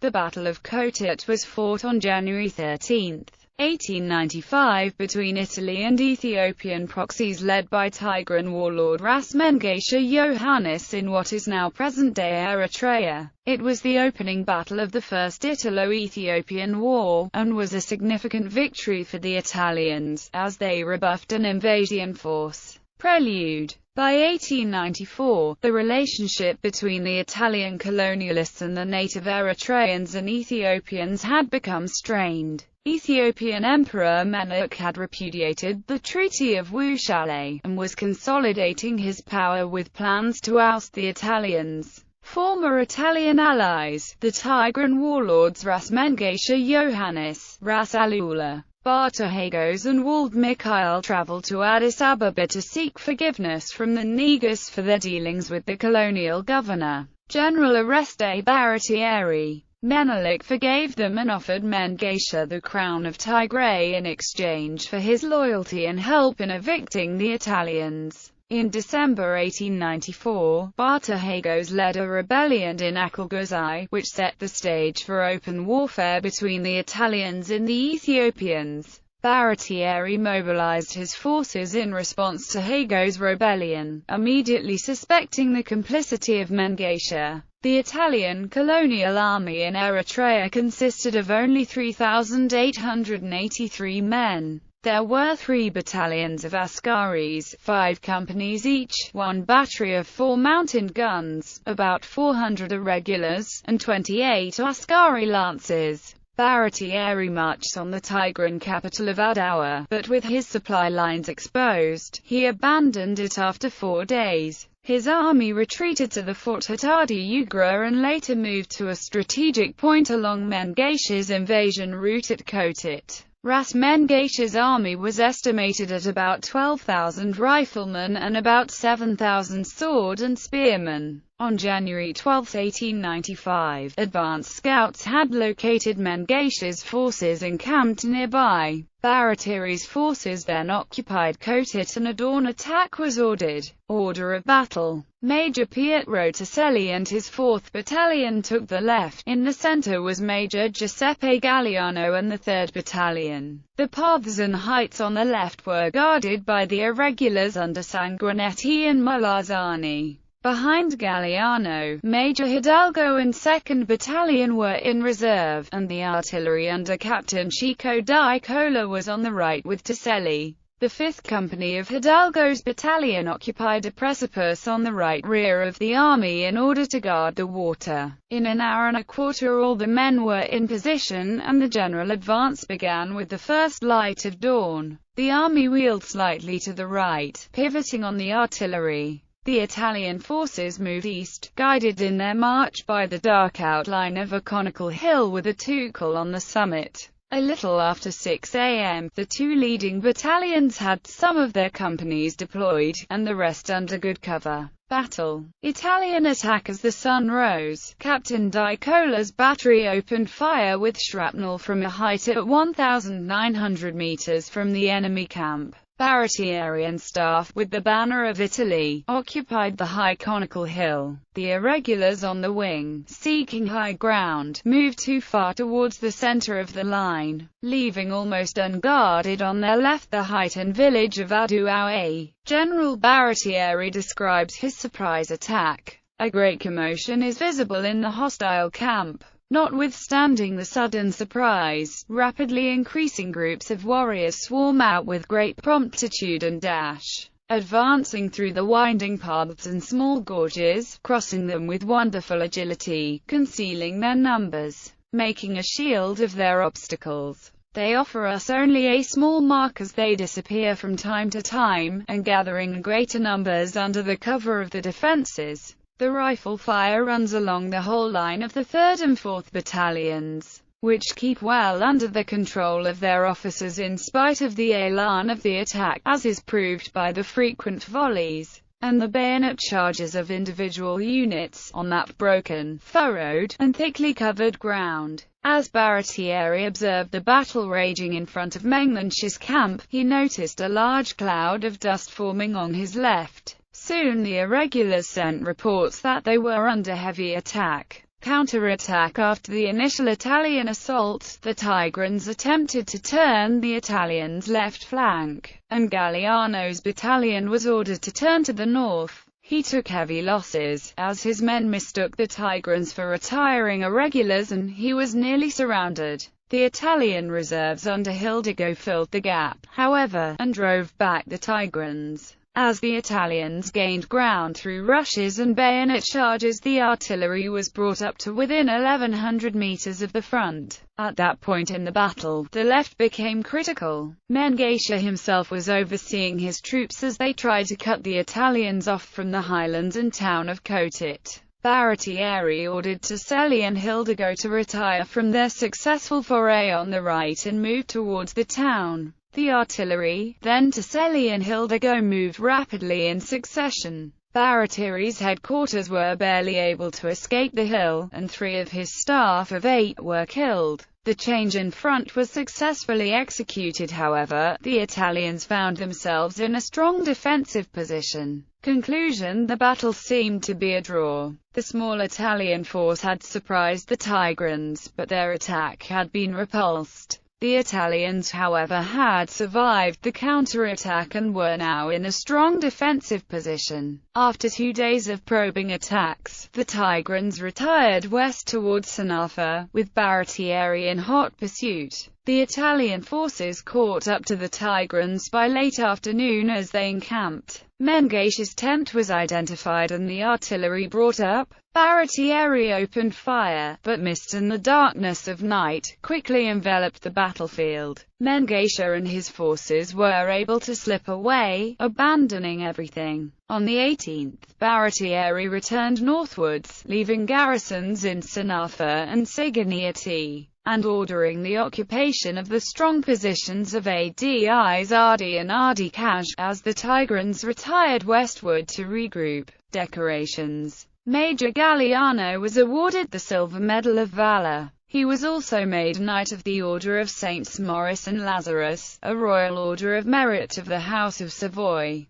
The Battle of Coatit was fought on January 13, 1895, between Italy and Ethiopian proxies led by Tigrian warlord Ras Mengesha Yohannes in what is now present-day Eritrea. It was the opening battle of the First Italo-Ethiopian War, and was a significant victory for the Italians, as they rebuffed an invasion force. Prelude. By 1894, the relationship between the Italian colonialists and the native Eritreans and Ethiopians had become strained. Ethiopian Emperor Menelik had repudiated the Treaty of Wuchale, and was consolidating his power with plans to oust the Italians. Former Italian allies, the Tigrian warlords Ras Mengesha Yohannes, Ras Alula, Bartahagos and Wald Mikhail traveled to Addis Ababa to seek forgiveness from the Negus for their dealings with the colonial governor, General Oreste Baratieri. Menelik forgave them and offered Mengesha the crown of Tigray in exchange for his loyalty and help in evicting the Italians. In December 1894, Bartahagos led a rebellion in Akalgozai, which set the stage for open warfare between the Italians and the Ethiopians. Baratieri mobilized his forces in response to Hagos' rebellion, immediately suspecting the complicity of Mengesha. The Italian colonial army in Eritrea consisted of only 3,883 men. There were 3 battalions of Askaris, 5 companies each, 1 battery of 4 mountain guns, about 400 irregulars, and 28 Askari lances. Baratieri marched on the Tigrian capital of Adawa, but with his supply lines exposed, he abandoned it after 4 days. His army retreated to the fort Hatadi Ugra and later moved to a strategic point along Mengesha's invasion route at Coatit. Ras Mengesha's army was estimated at about 12,000 riflemen and about 7,000 sword and spearmen. On January 12, 1895, advance scouts had located Mengesha's forces encamped nearby. Baratieri's forces then occupied Coatit and a dawn attack was ordered. Order of battle. Major Pietro Tiselli and his 4th Battalion took the left. In the center was Major Giuseppe Galliano and the 3rd Battalion. The paths and heights on the left were guarded by the irregulars under Sanguinetti and Malazzani. Behind Galliano, Major Hidalgo and 2nd Battalion were in reserve, and the artillery under Captain Chico Di Cola was on the right with Tiselli. The 5th Company of Hidalgo's battalion occupied a precipice on the right rear of the army in order to guard the water. In an hour and a quarter all the men were in position, and the general advance began with the first light of dawn. The army wheeled slightly to the right, pivoting on the artillery. The Italian forces moved east, guided in their march by the dark outline of a conical hill with a tucal on the summit. A little after 6 a.m., the 2 leading battalions had some of their companies deployed, and the rest under good cover. Battle. Italian attack. As the sun rose, Captain Di Cola's battery opened fire with shrapnel from a height at 1,900 meters from the enemy camp. Baratieri and staff, with the banner of Italy, occupied the high conical hill. The irregulars on the wing, seeking high ground, moved too far towards the center of the line, leaving almost unguarded on their left the height and village of Aduawe. General Baratieri describes his surprise attack. A great commotion is visible in the hostile camp. Notwithstanding the sudden surprise, rapidly increasing groups of warriors swarm out with great promptitude and dash, advancing through the winding paths and small gorges, crossing them with wonderful agility, concealing their numbers, making a shield of their obstacles. They offer us only a small mark as they disappear from time to time, and gathering greater numbers under the cover of the defenses. The rifle fire runs along the whole line of the 3rd and 4th Battalions, which keep well under the control of their officers in spite of the elan of the attack, as is proved by the frequent volleys and the bayonet charges of individual units, on that broken, furrowed, and thickly covered ground. As Baratieri observed the battle raging in front of Mengesha's camp, he noticed a large cloud of dust forming on his left. Soon the irregulars sent reports that they were under heavy attack. counterattack. After the initial Italian assault, the Tigrans attempted to turn the Italians' left flank, and Galliano's battalion was ordered to turn to the north. He took heavy losses, as his men mistook the Tigrans for retiring irregulars and he was nearly surrounded. The Italian reserves under Hildego filled the gap, however, and drove back the Tigrans. As the Italians gained ground through rushes and bayonet charges, the artillery was brought up to within 1,100 meters of the front. At that point in the battle, the left became critical. Mengesha himself was overseeing his troops as they tried to cut the Italians off from the highlands and town of Coatit. Baratieri ordered Tigrian and Hildego to retire from their successful foray on the right and move towards the town. The artillery, then Tigrian and Hildego, moved rapidly in succession. Baratieri's headquarters were barely able to escape the hill, and 3 of his staff of 8 were killed. The change in front was successfully executed, however. The Italians found themselves in a strong defensive position. Conclusion: the battle seemed to be a draw. The small Italian force had surprised the Tigrans, but their attack had been repulsed. The Italians, however, had survived the counterattack and were now in a strong defensive position. After 2 days of probing attacks, the Tigrans retired west towards Sanafa, with Baratieri in hot pursuit. The Italian forces caught up to the Tigrans by late afternoon as they encamped. Mengesha's tent was identified and the artillery brought up. Baratieri opened fire, but missed, and the darkness of night quickly enveloped the battlefield. Mengesha and his forces were able to slip away, abandoning everything. On the 18th, Baratieri returned northwards, leaving garrisons in Sanafa and Siginiati, and ordering the occupation of the strong positions of Adis Adi and Adi Kaj, as the Tigrans retired westward to regroup. Decorations. Major Galliano was awarded the Silver Medal of Valor. He was also made Knight of the Order of Saints Maurice and Lazarus, a Royal Order of Merit of the House of Savoy.